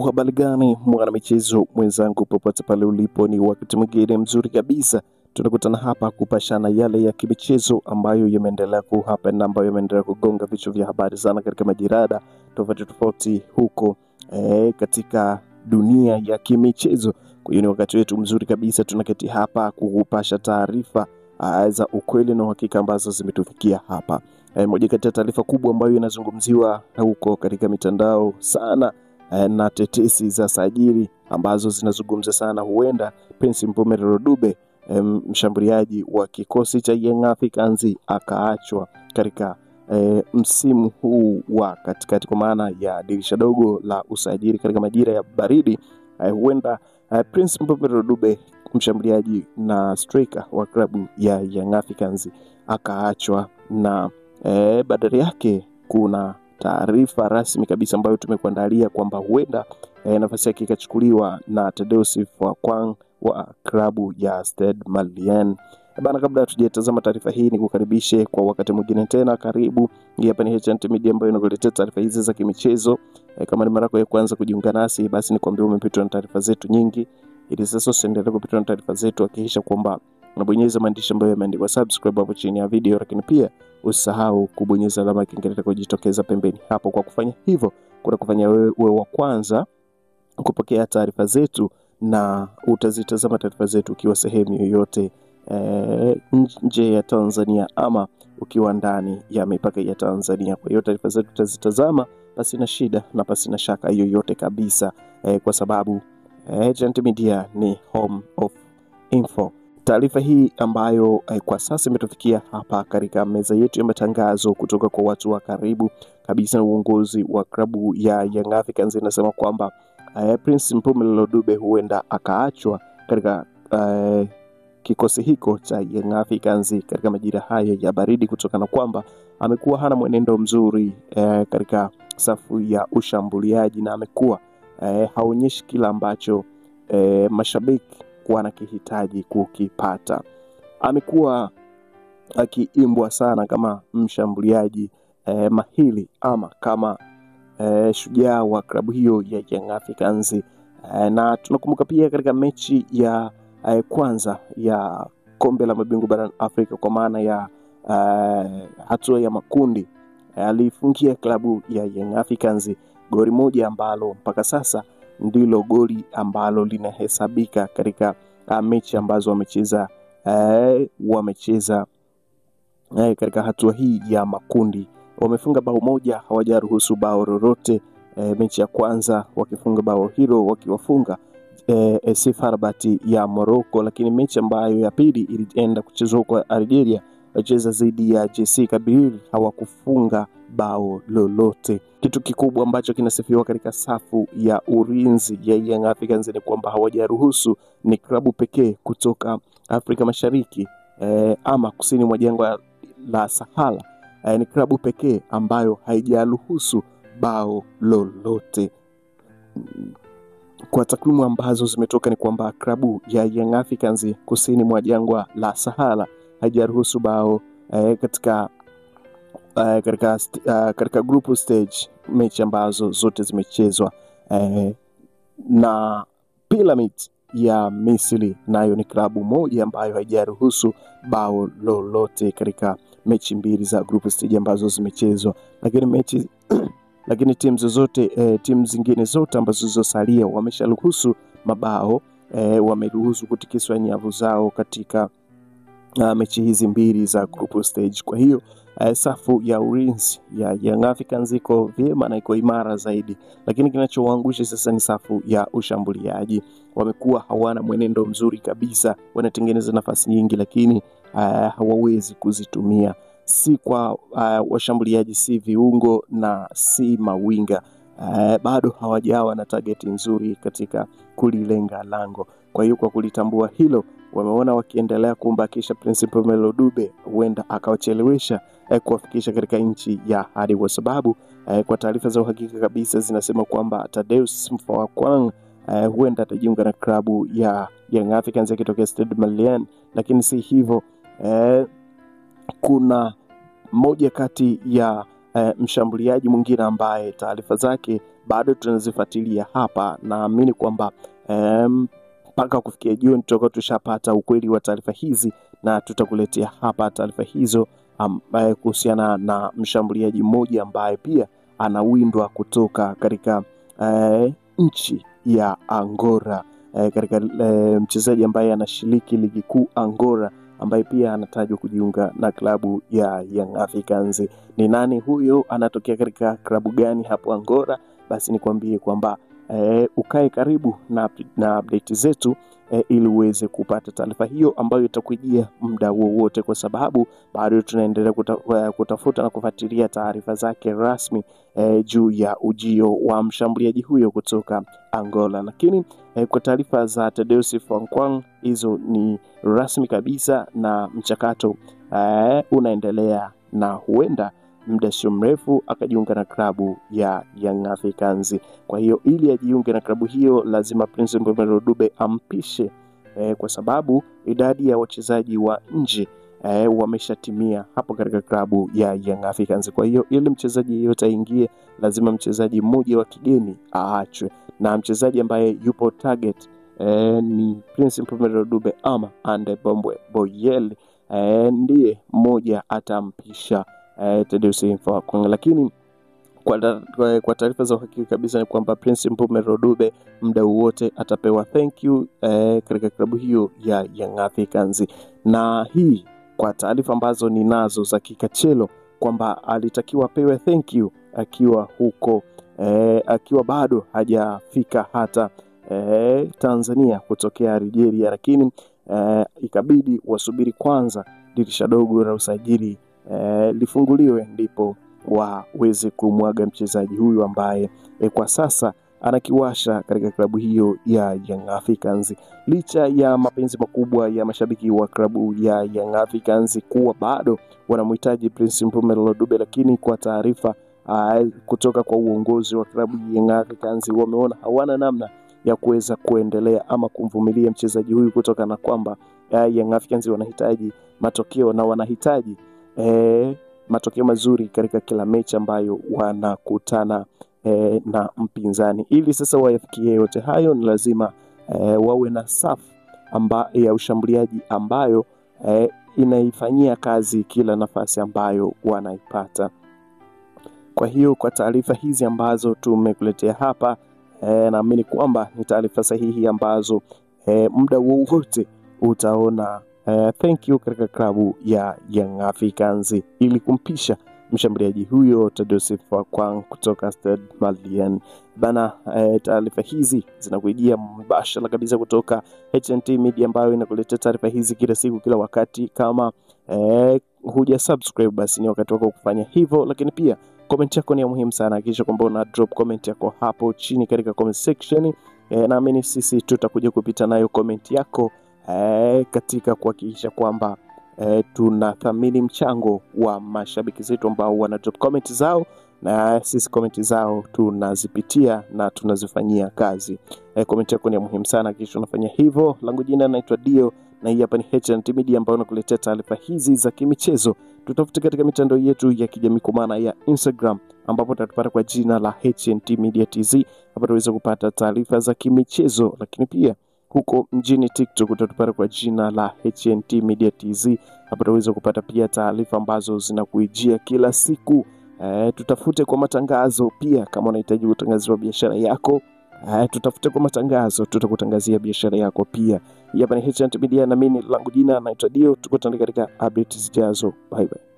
Habari gani mwana michezo mwenzangu, popote pale ulipo, ni wakati mwingine mzuri kabisa tunakutana hapa kupashana yale ya kimichezo ambayo yameendelea kuhapa na ambayo yameendelea kugonga vichwa vya habari sana katika majirada tofauti huko katika dunia ya kimichezo. Kwa hiyo ni wakati wetu mzuri kabisa, tunaketi hapa kukupasha taarifa za ukweli na uhakika ambazo zimetufikia hapa. Moja kati ya taarifa kubwa ambayo inazungumziwa huko katika mitandao sana na tetesi za sajili ambazo zinazungumza sana, huenda Prince Mpumelelo Dube, mshambuliaji wa kikosi cha Young Africans, akaachwa katika msimu huu wa katikati, kwa maana ya dirisha dogo la usajili katika majira ya baridi. Huenda Prince Mpumelelo Dube, mshambuliaji na striker wa klabu ya Young Africans, akaachwa na badala yake kuna taarifa rasmi kabisa ambayo tumekuandalia kwamba huenda nafasi yake ikachukuliwa na Thaddeus Fwakwang wa klabu ya Stade Malien. Bana, kabla hatujatazama taarifa hii, ni kukaribishe kwa wakati mwingine tena. Karibu, hapa ni HNT Media ambayo inakuletea taarifa hizi za kimichezo. Kama ni mara yako ya kwanza kujiunga nasi, basi nikwambie umepitwa na taarifa zetu nyingi. Ili sasa usiendelee kupitwa na taarifa zetu, hakikisha kwamba unabonyeza maandishi ambayo yameandikwa subscribe hapo chini ya video, lakini pia usisahau kubonyeza alama ya kengele itakayojitokeza pembeni hapo. Kwa kufanya hivyo, kuna kufanya wewe wa kwanza kupokea taarifa zetu, na utazitazama taarifa zetu ukiwa sehemu yoyote nje ya Tanzania ama ukiwa ndani ya mipaka ya Tanzania. Kwa hiyo taarifa zetu utazitazama basi na shida na basi na shaka yoyote kabisa, kwa sababu HNT Media ni home of info. Taarifa hii ambayo kwa sasa imetufikia hapa katika meza yetu ya matangazo kutoka kwa watu wa karibu kabisa na uongozi wa klabu ya Young Africans inasema kwamba Prince Mpumelelo Dube huenda akaachwa katika kikosi hiko cha Young Africans katika majira haya ya baridi, kutokana kwamba amekuwa hana mwenendo mzuri katika safu ya ushambuliaji, na amekuwa haonyeshi kila ambacho mashabiki wanakihitaji kukipata. Amekuwa akiimbwa sana kama mshambuliaji mahili ama kama shujaa wa klabu hiyo ya Young Africans, na tunakumbuka pia katika mechi ya kwanza ya kombe la mabingwa barani Afrika, kwa maana ya hatua ya makundi, alifungia klabu ya Young Africans goli moja ambalo mpaka sasa ndilo goli ambalo linahesabika katika mechi ambazo wamecheza katika hatua hii ya makundi. Wamefunga bao moja, hawajaruhusu bao lolote. Mechi ya kwanza wakifunga bao hilo wakiwafunga AS FAR Rabat ya Morocco, lakini mechi ambayo ya pili ilienda kuchezwa kwa Algeria, wacheza dhidi ya JS Kabylie, hawakufunga bao lolote. Kitu kikubwa ambacho kinasifiwa katika safu ya ulinzi ya Young Africans ni kwamba hawajaruhusu, ni klabu pekee kutoka Afrika Mashariki ama kusini mwa jangwa la Sahara, ni klabu pekee ambayo haijaruhusu bao lolote. Kwa takwimu ambazo zimetoka ni kwamba klabu ya Young Africans kusini mwa jangwa la Sahara haijaruhusu bao katika group stage, mechi ambazo zote zimechezwa, na Pyramid ya Misri nayo ni klabu moja ambayo haijaruhusu bao lolote katika mechi mbili za group stage ambazo zimechezwa. Lakini timu zingine zote ambazo zilizosalia wamesharuhusu mabao, wameruhusu kutikiswa nyavu zao katika mechi hizi mbili za group stage. Kwa hiyo safu ya ulinzi ya Young Africans iko vyema na iko imara zaidi, lakini kinachowaangusha sasa ni safu ya ushambuliaji. Wamekuwa hawana mwenendo mzuri kabisa, wanatengeneza nafasi nyingi lakini hawawezi kuzitumia, si kwa washambuliaji, si viungo na si mawinga. Bado hawajawa na target nzuri katika kulilenga lango. Kwa hiyo kwa kulitambua hilo, wameona wakiendelea kumbakisha Prince Mpumelelo Dube huenda akawachelewesha kuwafikisha katika nchi ya hadi, kwa sababu kwa taarifa za uhakika kabisa zinasema kwamba Thaddeus Fwakwang huenda atajiunga na klabu ya Young Africans akitokea Stade Malien. Lakini si hivyo, kuna moja kati ya mshambuliaji mwingine ambaye taarifa zake bado tunazifuatilia hapa. Naamini kwamba mpaka kufikia jioni tutakuwa tushapata ukweli wa taarifa hizi na tutakuletea hapa taarifa hizo kuhusiana na mshambuliaji mmoja ambaye pia anawindwa kutoka katika nchi ya Angola, katika mchezaji ambaye anashiriki ligi kuu Angola, ambaye pia anatajwa kujiunga na klabu ya Young Africans. Ni nani huyo? Anatokea katika klabu gani hapo Angola? Basi nikwambie kwamba ukae karibu na update zetu ili uweze kupata taarifa hiyo ambayo itakujia muda wowote, kwa sababu bado tunaendelea kutafuta na kufuatilia taarifa zake rasmi juu ya ujio wa mshambuliaji huyo kutoka Angola. Lakini kwa taarifa za Tadeusi Fwankwang, hizo ni rasmi kabisa na mchakato unaendelea, na huenda muda sio mrefu akajiunga na klabu ya Young Africans. Kwa hiyo ili ajiunge na klabu hiyo lazima Prince Mpumelelo Dube ampishe, kwa sababu idadi ya wachezaji wa nje wameshatimia hapo katika klabu ya Young Africans. Kwa hiyo ili mchezaji yeyote aingie lazima mchezaji mmoja wa kigeni aachwe, na mchezaji ambaye yupo target ni Prince Mpumelelo Dube ama Ande Boyeli, ndiye mmoja atampisha Tadeusi Fwankwang. Lakini kwa taarifa za uhakika kabisa ni kwamba Prince Mpumelelo Dube muda wote atapewa thank you katika klabu hiyo ya Young Africans. Na hii kwa taarifa ambazo ninazo za kikachelo kwamba alitakiwa pewe thank you akiwa huko akiwa bado hajafika hata Tanzania kutokea Algeria, lakini ikabidi wasubiri kwanza dirisha dogo la usajili lifunguliwe ndipo waweze kumwaga mchezaji huyu ambaye kwa sasa anakiwasha katika klabu hiyo ya Young Africans. Licha ya mapenzi makubwa ya mashabiki wa klabu ya Young Africans kuwa bado wanamhitaji Prince Mpumelelo Dube, lakini kwa taarifa kutoka kwa uongozi wa klabu ya Young Africans wameona hawana namna ya kuweza kuendelea ama kumvumilia mchezaji huyu, kutoka na kwamba Young Africans wanahitaji matokeo na wanahitaji matokeo mazuri katika kila mechi ambayo wanakutana na mpinzani. Ili sasa wayafikie yote hayo ni lazima wawe na safu ya ushambuliaji ambayo inaifanyia kazi kila nafasi ambayo wanaipata. Kwa hiyo kwa taarifa hizi ambazo tumekuletea hapa, naamini kwamba ni taarifa sahihi ambazo muda wowote utaona thank you katika klabu ya Young Africans ili kumpisha mshambuliaji huyo Tadeusi Fwankwang kutoka Stade Malien. Bana, taarifa hizi zinakujia mbashara kabisa kutoka HNT Media ambayo inakuletea taarifa hizi kila siku kila wakati. Kama huja subscribe basi ni wakati wako kufanya hivyo, lakini pia comment yako ni muhimu sana. Hakikisha kwamba una drop comment yako hapo chini katika comment section. Naamini sisi tutakuja kupita nayo comment yako katika kuhakikisha kwamba tunathamini mchango wa mashabiki zetu ambao wana drop comment zao, na sisi comment zao tunazipitia na tunazifanyia kazi. Comment yako ni muhimu sana, kisha unafanya hivyo. Langu jina naitwa Dio na hii hapa ni HNT Media ambayo nakuletea taarifa hizi za kimichezo. Tutafute katika mitandao yetu ya kijamii kwa maana ya Instagram ambapo utatupata kwa jina la HNT Media TZ, hapo utaweza kupata taarifa za kimichezo, lakini pia huko mjini TikTok utatupata kwa jina la HNT Media TZ, hapo utaweza kupata pia taarifa ambazo zinakuijia kila siku. Tutafute kwa matangazo pia, kama unahitaji kutangaziwa biashara yako tutafute kwa matangazo, tutakutangazia biashara yako pia. Hapa ni HNT Media na mimi langu jina naitwa Dio. Tukutane katika updates zijazo. Bye bye.